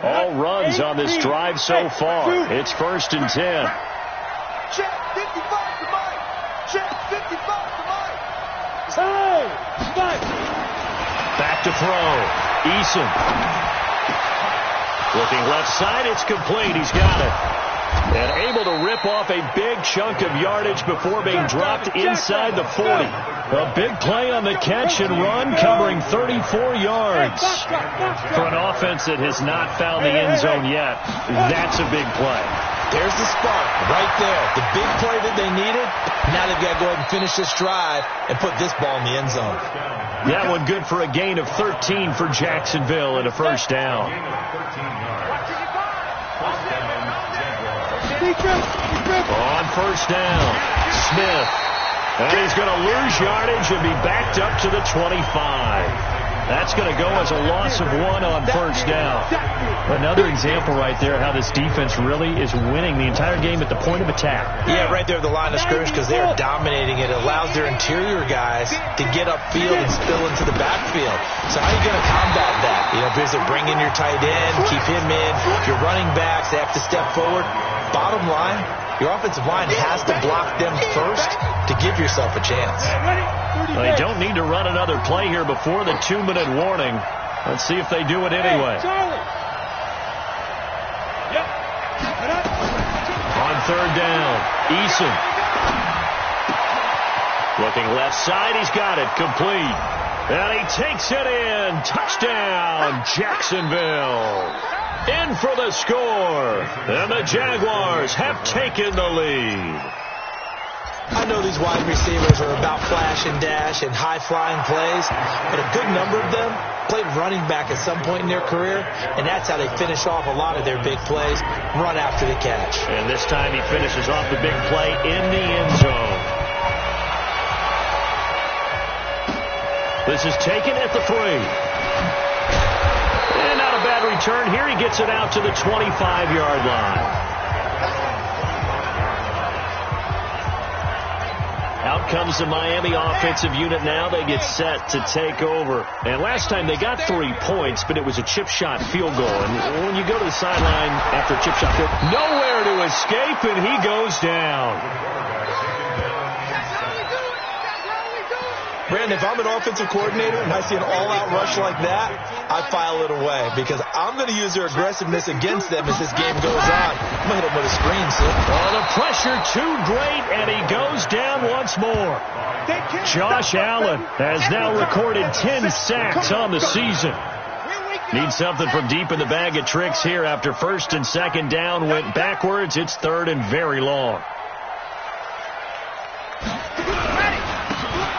All runs on this drive so far. It's 1st and 10. Check 55 to Mike. Check 55 to Mike. Back to throw. Eason. Looking left side. It's complete. He's got it. And able to rip off a big chunk of yardage before being dropped inside the 40. A big play on the catch and run, covering 34 yards. For an offense that has not found the end zone yet, that's a big play. There's the spark right there. The big play that they needed. Now they've got to go ahead and finish this drive and put this ball in the end zone. That one good for a gain of 13 for Jacksonville and a 1st down. On 1st down, Smith. And he's going to lose yardage and be backed up to the 25. That's going to go as a loss of 1 on 1st down. Another example right there how this defense really is winning the entire game at the point of attack. Yeah, right there at the line of scrimmage because they are dominating it. It allows their interior guys to get upfield and spill into the backfield. So how are you going to combat that? You know, because they're bringing your tight end, keep him in. Your running backs, they have to step forward. Bottom line, your offensive line has to block them first to give yourself a chance. Well, they don't need to run another play here before the 2-minute warning. Let's see if they do it anyway. On 3rd down, Eason. Looking left side, he's got it, complete. And he takes it in. Touchdown, Jacksonville. In for the score. And the Jaguars have taken the lead. I know these wide receivers are about flash and dash and high-flying plays, but a good number of them played running back at some point in their career, and that's how they finish off a lot of their big plays, run after the catch. And this time he finishes off the big play in the end zone. This is taken at the 3. And not a bad return here. He gets it out to the 25-yard line. Out comes the Miami offensive unit now. They get set to take over. And last time they got 3 points, but it was a chip shot field goal. And when you go to the sideline after a chip shot field, nowhere to escape, and he goes down. Brandon, if I'm an offensive coordinator and I see an all-out rush like that, I file it away because I'm going to use their aggressiveness against them as this game goes on. I'm going to hit them with a screen, sir. Oh, the pressure too great, and he goes down once more. Josh Allen has now recorded 10 sacks on the season. Needs something from deep in the bag of tricks here after 1st and 2nd down went backwards. It's 3rd and very long.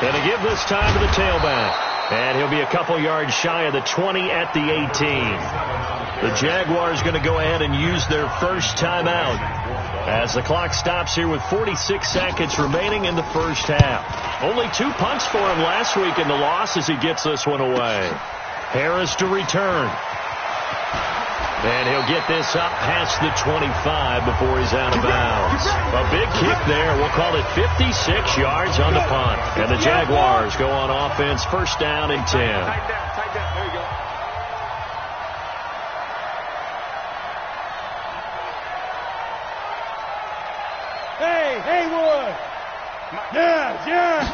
And to give this time to the tailback. And he'll be a couple yards shy of the 20 at the 18. The Jaguars going to go ahead and use their first timeout as the clock stops here with 46 seconds remaining in the 1st half. Only 2 punts for him last week in the loss as he gets this one away. Harris to return. And he'll get this up past the 25 before he's out of bounds. A big kick there. We'll call it 56 yards on the punt. And the Jaguars go on offense, 1st down and 10. Tight down. There you go. Hey, Haywood. Yeah.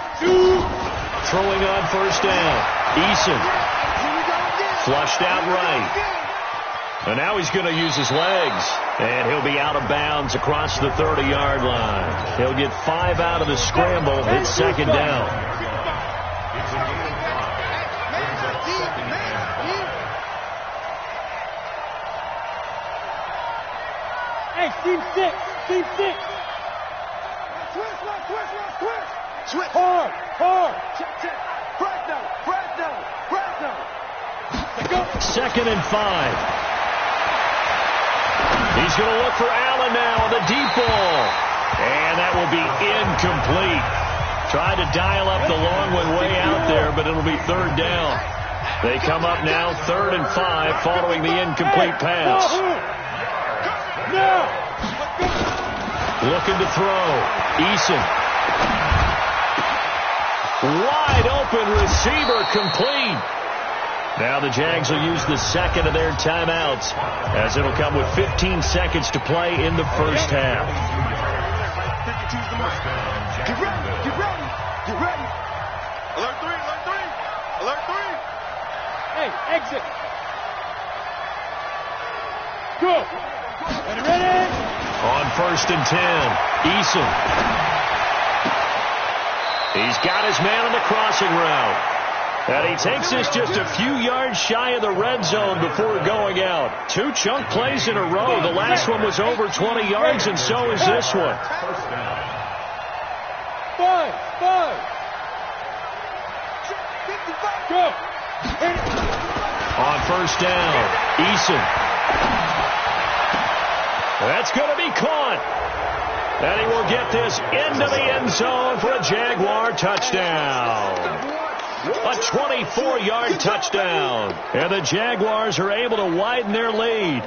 Throwing on 1st down. Eason. Flushed out right. And now he's going to use his legs. And he'll be out of bounds across the 30-yard line. He'll get 5 out of the scramble. It's 2nd down. Hey, team 6. Switch. Hard. Check. Fresno. 2nd and 5. He's going to look for Allen now on the deep ball. And that will be incomplete. Tried to dial up the long one way out there, but it'll be 3rd down. They come up now 3rd and 5 following the incomplete pass. Looking to throw. Eason. Wide open receiver complete. Now the Jags will use the second of their timeouts, as it'll come with 15 seconds to play in the first half. Get ready, get ready, get ready. Alert 3, alert 3, alert 3. Hey, exit. Go. Ready? On 1st and 10, Eason. He's got his man on the crossing route. And he takes this just a few yards shy of the red zone before going out. 2 chunk plays in a row. The last one was over 20 yards, and so is this one. 5. Go. On 1st down, Eason. That's going to be caught. And he will get this into the end zone for a Jaguar touchdown. A 24-yard touchdown. And the Jaguars are able to widen their lead.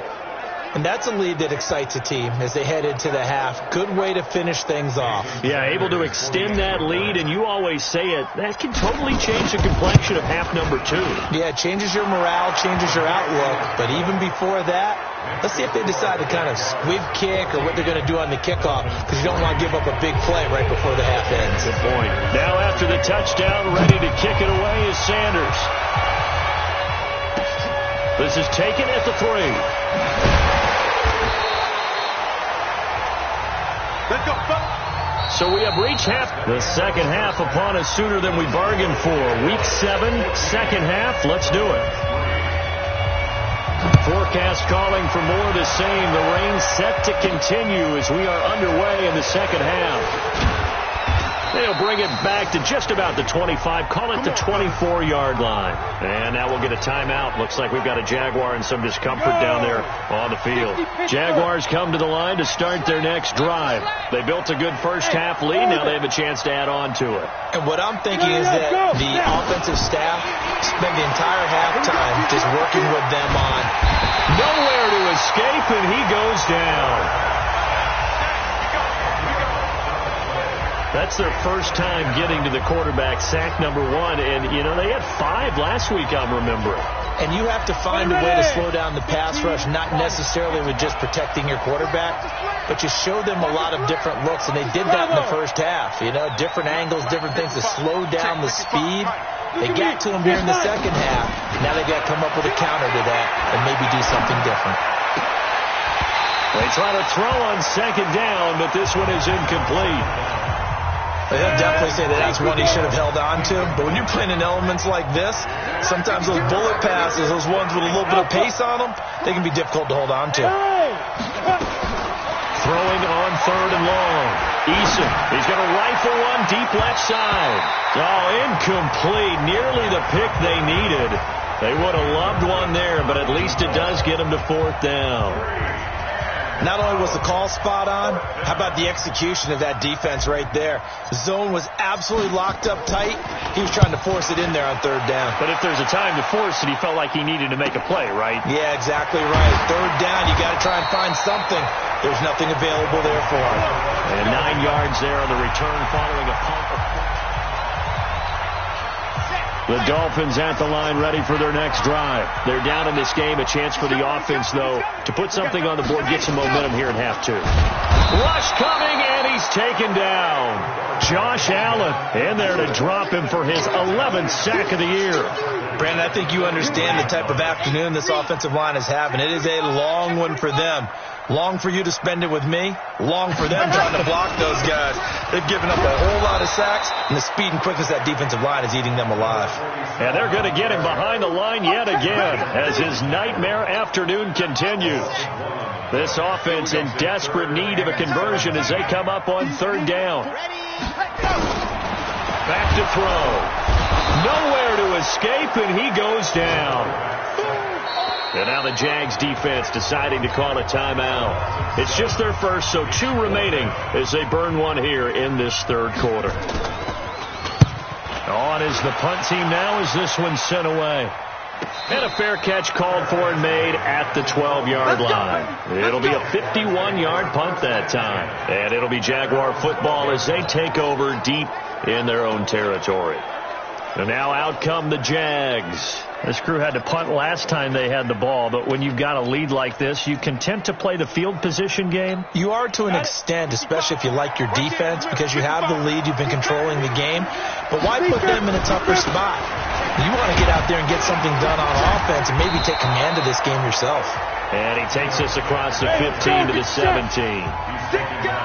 And that's a lead that excites a team as they head into the half. Good way to finish things off. Yeah, able to extend that lead, and you always say it, that can totally change the complexion of half number 2. Yeah, it changes your morale, changes your outlook. But even before that, let's see if they decide to kind of squib kick or what they're going to do on the kickoff, because you don't want to give up a big play right before the half ends. Good point. Now after the touchdown, ready to kick it away is Sanders. This is taken at the 3. Let's go, go. So we have reached the second half upon us sooner than we bargained for. Week 7, second half. Let's do it. Forecast calling for more of the same. The rain set to continue as we are underway in the second half. They'll bring it back to just about the 25. Call it the 24-yard line. And now we'll get a timeout. Looks like we've got a Jaguar in some discomfort down there on the field. Jaguars come to the line to start their next drive. They built a good first half lead. Now they have a chance to add on to it. And what I'm thinking is that the offensive staff spend the entire halftime just working with them on nowhere to escape, and he goes down. That's their first time getting to the quarterback, sack number 1. And, you know, they had 5 last week, I'm remembering. And you have to find a way to slow down the pass rush, not necessarily with just protecting your quarterback, but you show them a lot of different looks, and they did that in the first half. You know, different angles, different things to slow down the speed. They got to him here in the second half. Now they got to come up with a counter to that and maybe do something different. They try to throw on second down, but this one is incomplete. They'll definitely say that that's one he should have held on to. But when you're playing in elements like this, sometimes those bullet passes, those ones with a little bit of pace on them, they can be difficult to hold on to. Throwing on 3rd and long. Eason, he's going to rifle one deep left side. Oh, incomplete. Nearly the pick they needed. They would have loved one there, but at least it does get them to 4th down. Not only was the call spot on, how about the execution of that defense right there? The zone was absolutely locked up tight. He was trying to force it in there on 3rd down. But if there's a time to force it, he felt like he needed to make a play, right? Yeah, exactly right. 3rd down, you got to try and find something. There's nothing available there for him. And 9 yards there on the return following a pump. The Dolphins at the line ready for their next drive. They're down in this game. A chance for the offense, though, to put something on the board, get some momentum here in half 2. Rush coming, and he's taken down. Josh Allen in there to drop him for his 11th sack of the year. Brandon, I think you understand the type of afternoon this offensive line is having. It is a long one for them. Long for you to spend it with me. Long for them trying to block those guys. They've given up a whole lot of sacks, and the speed and quickness of that defensive line is eating them alive. And they're going to get him behind the line yet again as his nightmare afternoon continues. This offense in desperate need of a conversion as they come up on 3rd down. Back to throw. Nowhere to escape, and he goes down. And now the Jags defense deciding to call a timeout. It's just their first, so 2 remaining as they burn one here in this 3rd quarter. On is the punt team now as this one's sent away. And a fair catch called for and made at the 12-yard line. It'll be a 51-yard punt that time. And it'll be Jaguar football as they take over deep in their own territory. And now out come the Jags. This crew had to punt last time they had the ball, but when you've got a lead like this, you content to play the field position game? You are to an extent, especially if you like your defense, because you have the lead, you've been controlling the game. But why put them in a tougher spot? You want to get out there and get something done on offense and maybe take command of this game yourself. And he takes us across the 15 to the 17.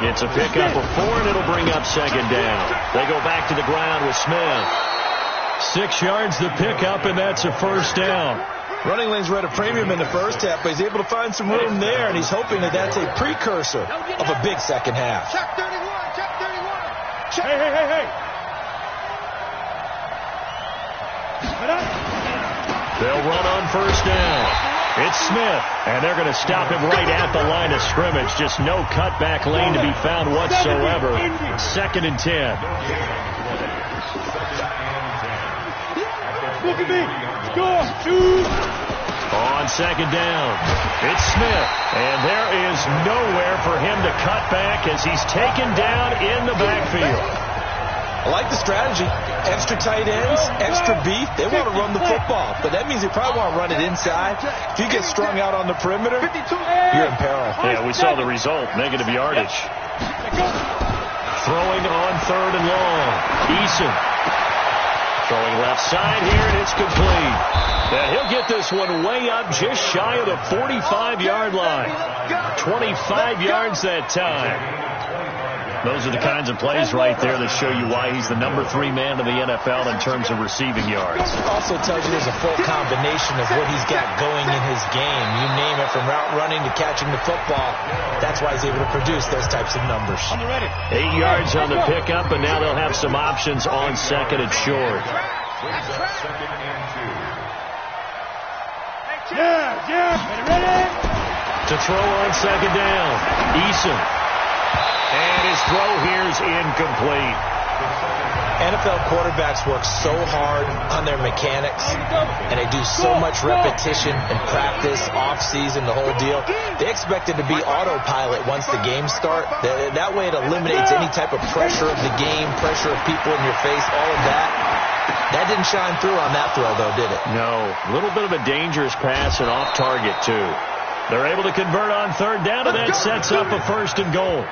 It's a pickup of 4, and it'll bring up second down. They go back to the ground with Smith. 6 yards the pickup, and that's a first down. Running lanes were at a premium in the first half, but he's able to find some room there, and he's hoping that that's a precursor of a big second half. Check 31, check 31. Check. Hey. They'll run on first down. It's Smith, and they're going to stop him right at the line of scrimmage. Just no cutback lane to be found whatsoever. 2nd and 10. Look at me. Score. Shoot. On second down, it's Smith, and there is nowhere for him to cut back as he's taken down in the backfield. I like the strategy. Extra tight ends, extra beef. They want to run the football, but that means they probably want to run it inside. If you get strung out on the perimeter, you're in peril. Yeah, we saw the result, negative yardage. Throwing on 3rd and long. Eason. Throwing left side here, and it's complete. And he'll get this one way up just shy of the 45-yard line. 25 yards that time. Those are the kinds of plays right there that show you why he's the number 3 man in the NFL in terms of receiving yards. Also tells you there's a full combination of what he's got going in his game. You name it, from route running to catching the football. That's why he's able to produce those types of numbers. 8 yards on the pickup, and now they'll have some options on 2nd and short. Ready? To throw on 2nd down, Eason. And his throw here is incomplete. NFL quarterbacks work so hard on their mechanics, and they do so much repetition and practice, off-season, the whole deal. They expect it to be autopilot once the games start. That way it eliminates any type of pressure of the game, pressure of people in your face, all of that. That didn't shine through on that throw, though, did it? No. A little bit of a dangerous pass and off target, too. They're able to convert on 3rd down, and that sets up a 1st and goal.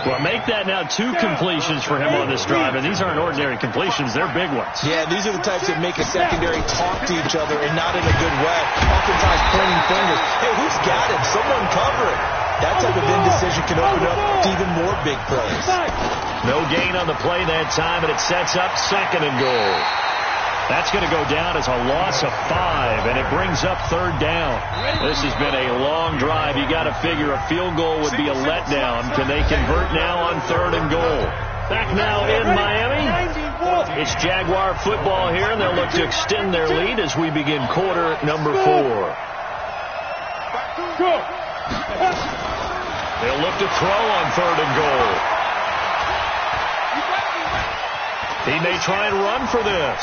Well, make that now 2 completions for him on this drive, and these aren't ordinary completions. They're big ones. Yeah, these are the types that make a secondary talk to each other, and not in a good way. Oftentimes pointing fingers. Hey, who's got him? Someone cover it. That type of indecision can open up to even more big plays. No gain on the play that time, and it sets up 2nd and goal. That's going to go down as a loss of 5, and it brings up 3rd down. This has been a long drive. You got to figure a field goal would be a letdown. Can they convert now on 3rd and goal? Back now in Miami. It's Jaguar football here, and they'll look to extend their lead as we begin quarter number 4. They'll look to throw on 3rd and goal. He may try and run for this.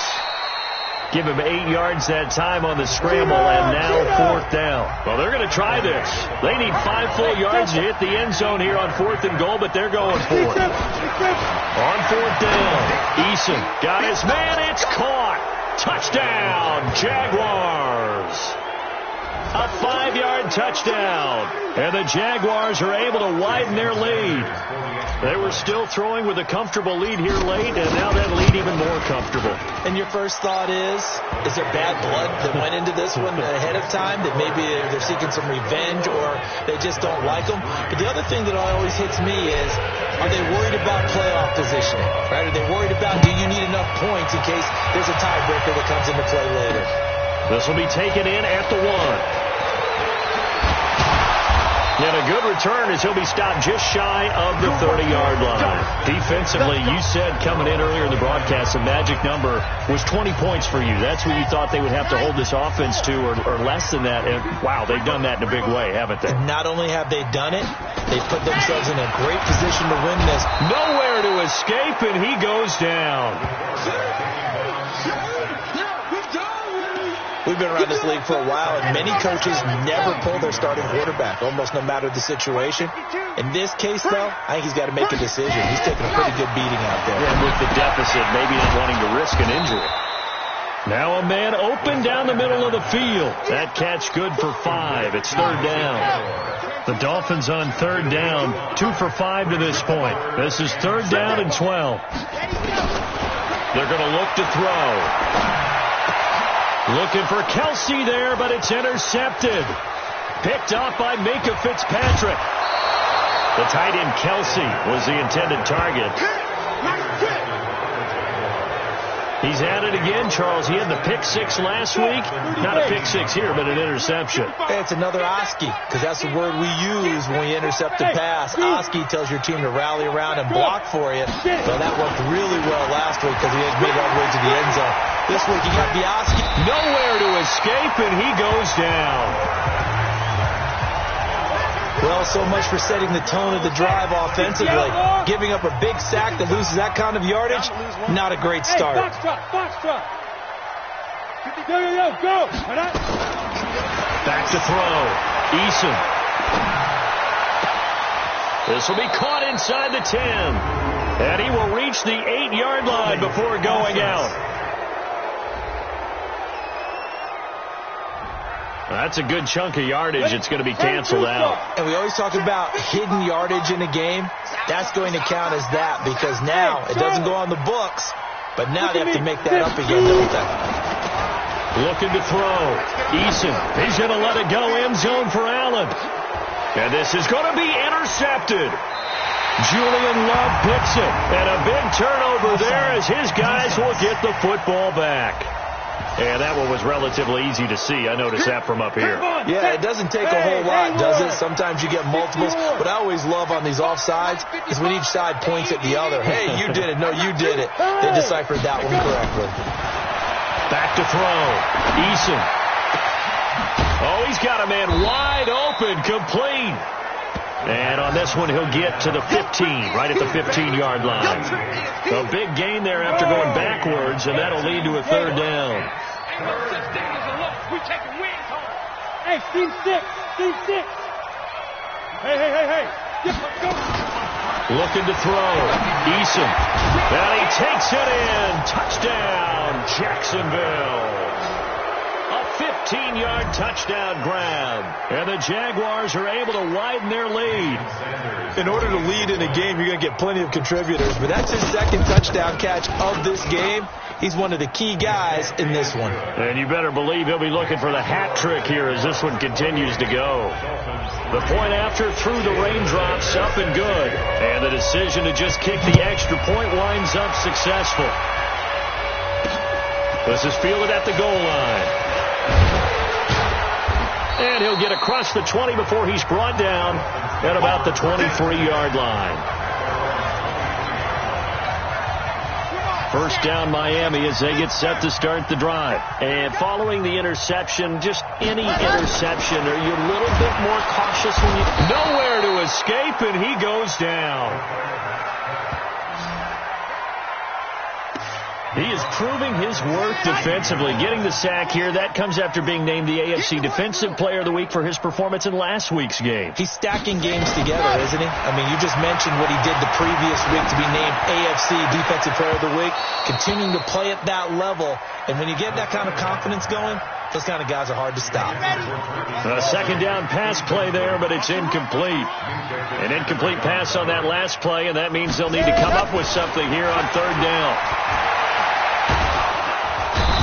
Give him 8 yards that time on the scramble, and now 4th down. Well, they're going to try this. They need 5 full yards to hit the end zone here on 4th and goal, but they're going for it. On 4th down, Eason got his man. It's caught. Touchdown, Jaguars. A 5-yard touchdown, and the Jaguars are able to widen their lead. They were still throwing with a comfortable lead here late, and now that lead even more comfortable. And your first thought is there bad blood that went into this one ahead of time, that maybe they're seeking some revenge or they just don't like them? But the other thing that always hits me is, are they worried about playoff positioning? Right? Are they worried about, do you need enough points in case there's a tiebreaker that comes into play later? This will be taken in at the 1. And a good return as he'll be stopped just shy of the 30-yard line. Defensively, you said coming in earlier in the broadcast, the magic number was 20 points for you. That's what you thought they would have to hold this offense to, or less than that. And, wow, they've done that in a big way, haven't they? And not only have they done it, they put themselves in a great position to win this. Nowhere to escape, and he goes down. We've been around this league for a while, and many coaches never pull their starting quarterback, almost no matter the situation. In this case, though, I think he's got to make a decision. He's taking a pretty good beating out there. And with the deficit, maybe not wanting to risk an injury. Now a man open down the middle of the field. That catch good for 5. It's third down. The Dolphins on third down, 2 for 5 to this point. This is third down and 12. They're going to look to throw. Looking for Kelsey there, but it's intercepted. Picked off by Minka Fitzpatrick. The tight end Kelsey was the intended target. He's at it again, Charles. He had the pick 6 last week. Not a pick 6 here, but an interception. Hey, it's another Oski, because that's the word we use when we intercept a pass. Oski tells your team to rally around and block for you. So that worked really well last week because he had made it all the way to the end zone. This week he got the Oski. Nowhere to escape, and he goes down. Well, so much for setting the tone of the drive offensively. Giving up a big sack that loses that kind of yardage, not a great start. Hey, box truck. Go. Back to throw. Eason. This will be caught inside the 10. And he will reach the 8-yard line before going out. That's a good chunk of yardage. It's going to be canceled out. And we always talk about hidden yardage in a game. That's going to count as that because now it doesn't go on the books, but now they have to make that up again, don't they? Looking to throw. Eason. He's going to let it go. End zone for Allen. And this is going to be intercepted. Julian Love picks it. And a big turnover there as his guys will get the football back. And that one was relatively easy to see. I noticed that from up here. Yeah, it doesn't take a whole lot, does it? Sometimes you get multiples. What I always love on these offsides is when each side points at the other. Hey, you did it. No, you did it. They deciphered that one correctly. Back to throw. Eason. Oh, he's got a man wide open, complete. And on this one, he'll get to the 15, right at the 15-yard line. A big gain there after going backwards, and that'll lead to a third down. Hey, Steve 6. Hey. Looking to throw. Eason. And he takes it in. Touchdown, Jacksonville. A 15-yard touchdown grab. And the Jaguars are able to widen their lead. In order to lead in a game, you're going to get plenty of contributors. But that's his second touchdown catch of this game. He's one of the key guys in this one. And you better believe he'll be looking for the hat trick here as this one continues to go. The point after through the raindrops, up and good. And the decision to just kick the extra point winds up successful. This is fielded at the goal line. And he'll get across the 20 before he's brought down at about the 23-yard line. First down Miami as they get set to start the drive. And following the interception, just any interception, are you a little bit more cautious when you... Nowhere to escape, and he goes down. He is proving his worth defensively. Getting the sack here, that comes after being named the AFC Defensive Player of the Week for his performance in last week's game. He's stacking games together, isn't he? I mean, you just mentioned what he did the previous week to be named AFC Defensive Player of the Week, continuing to play at that level. And when you get that kind of confidence going, those kind of guys are hard to stop. A second down pass play there, but it's incomplete. An incomplete pass on that last play, and that means they'll need to come up with something here on third down.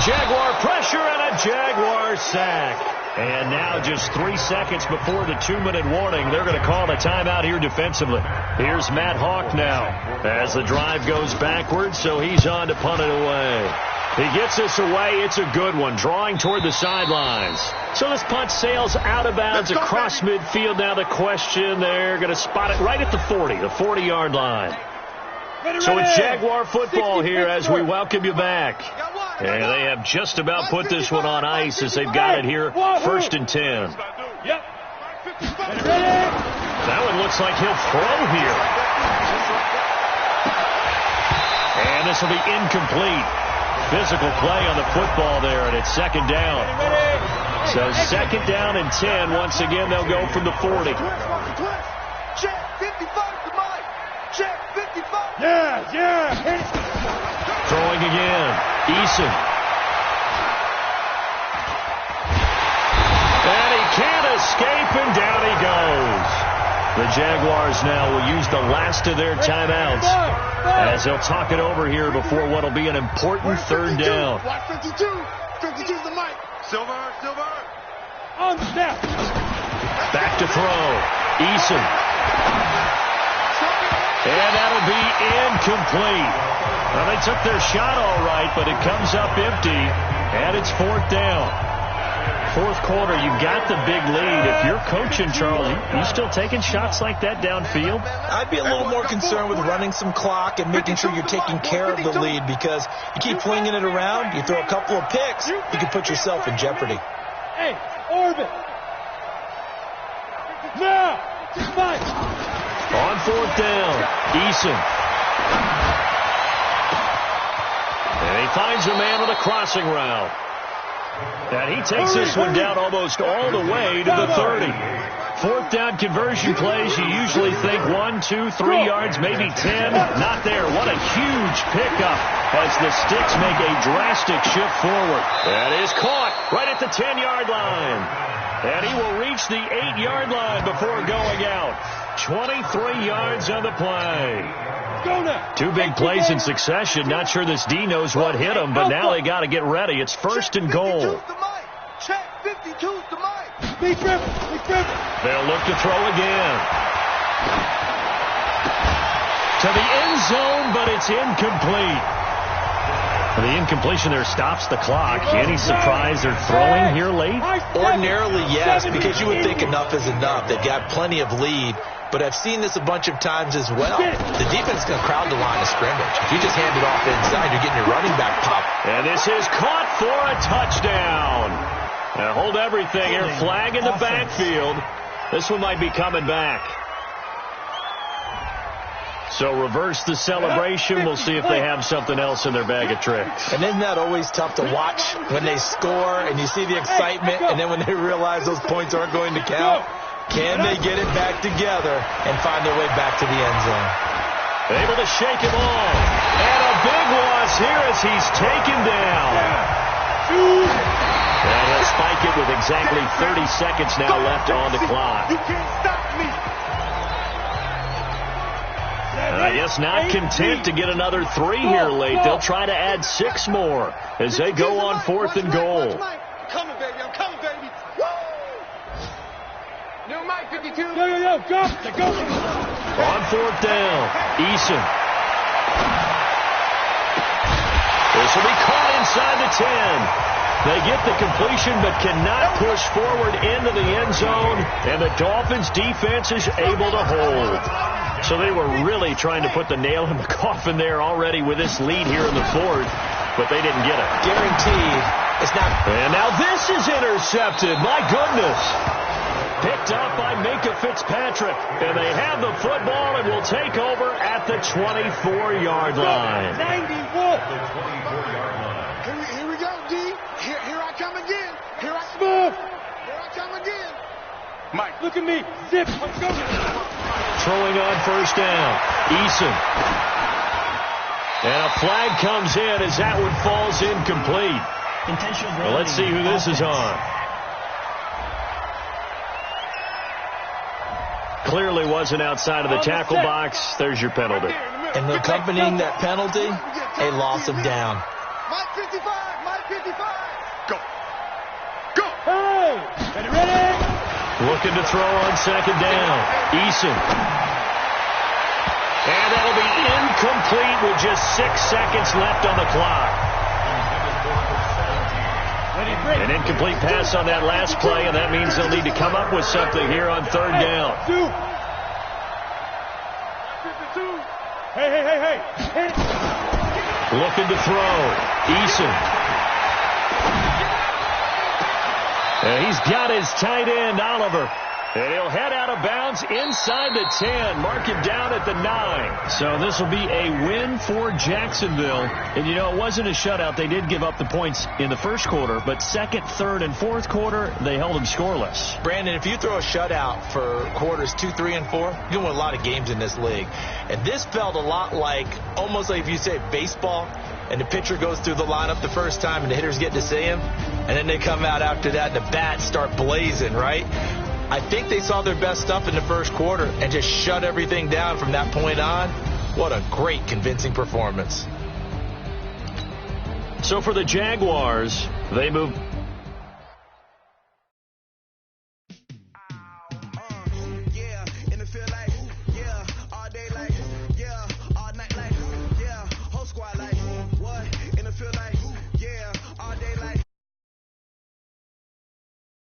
Jaguar pressure and a Jaguar sack. And now just 3 seconds before the 2-minute warning, they're going to call a timeout here defensively. Here's Matt Hawk now as the drive goes backwards, so he's on to punt it away. He gets this away. It's a good one, drawing toward the sidelines. So this punt sails out of bounds across midfield. Now the question, they're going to spot it right at the 40, the 40-yard line. So it's Jaguar football here as we welcome you back. And they have just about put this one on ice as they've got it here, 1st and 10. That one looks like he'll throw here. And this will be incomplete. Physical play on the football there, and it's second down. So second down and 10. Once again, they'll go from the 40. Yeah. Throwing again. Eason. And he can't escape, and down he goes. The Jaguars now will use the last of their timeouts as they'll talk it over here before what will be an important third down. Watch 52. 52's the mic. Silver. On snap. Back to throw. Eason. And that'll be incomplete. Well, they took their shot all right, but it comes up empty, and it's fourth down. Fourth quarter, you've got the big lead. If you're coaching, Charlie, you still taking shots like that downfield? I'd be a little more concerned with running some clock and making sure you're taking care of the lead, because you keep flinging it around, you throw a couple of picks, you can put yourself in jeopardy. Hey, orbit. Now. Fight. On fourth down, Eason. And he finds a man with a crossing route. And he takes this one down almost all the way to the 30. Fourth down conversion plays, you usually think 1, 2, 3 yards, maybe 10. Not there. What a huge pickup as the Sticks make a drastic shift forward. That is caught right at the 10-yard line. And he will reach the 8-yard line before going out. 23 yards on the play. Two big plays in succession. Not sure this D knows what hit him, but now they got to get ready. It's first and goal. Check 52's the mic. Big trip. They'll look to throw again. To the end zone, but it's incomplete. The incompletion there stops the clock. Any surprise they're throwing here late? Ordinarily, yes, because you would think enough is enough. They've got plenty of lead. But I've seen this a bunch of times as well. The defense is going to crowd the line of scrimmage. If you just hand it off inside, you're getting your running back pop. And this is caught for a touchdown. Now hold everything here. Flag in the backfield. This one might be coming back. So reverse the celebration. We'll see if they have something else in their bag of tricks. And isn't that always tough to watch when they score and you see the excitement, and then when they realize those points aren't going to count? Can they get it back together and find their way back to the end zone? Able to shake him off. And a big loss here as he's taken down. And he'll spike it with exactly 30 seconds now left on the clock. You can't stop me. And I guess not content to get another 3 here late. They'll try to add 6 more as they go on fourth and goal. I'm coming, baby. Woo! New mic 52. Yo, go. On fourth down, Eason. This will be caught inside the 10. They get the completion but cannot push forward into the end zone, and the Dolphins' defense is able to hold. So they were really trying to put the nail in the coffin there already with this lead here in the fourth, but they didn't get it. Guaranteed. It's not. And now this is intercepted. My goodness. Picked up by Minka Fitzpatrick. And they have the football and will take over at the 24-yard line. 91. Here we go, D. Here I come again. Here I come again. Mike, look at me. Zip. Let's go. Throwing on first down. Eason. And a flag comes in as that one falls incomplete. Well, let's see who this is on. Clearly wasn't outside of the tackle box. There's your penalty. And accompanying that penalty, a loss of down. Mike 55. Go. Hey, ready? Looking to throw on second down. Eason. And that'll be incomplete with just 6 seconds left on the clock. An incomplete pass on that last play, and that means they'll need to come up with something here on third down. Hey. Looking to throw. Eason. And he's got his tight end, Oliver. And he'll head out of bounds inside the 10. Mark him down at the 9. So this will be a win for Jacksonville. And, you know, it wasn't a shutout. They did give up the points in the first quarter. But second, third, and fourth quarter, they held them scoreless. Brandon, if you throw a shutout for quarters 2, 3, and 4, you're going to win a lot of games in this league. And this felt a lot like, almost like if you say baseball, and the pitcher goes through the lineup the first time and the hitters get to see him. and then they come out after that, and the bats start blazing, right? I think they saw their best stuff in the first quarter and just shut everything down from that point on. What a great, convincing performance. So for the Jaguars, they move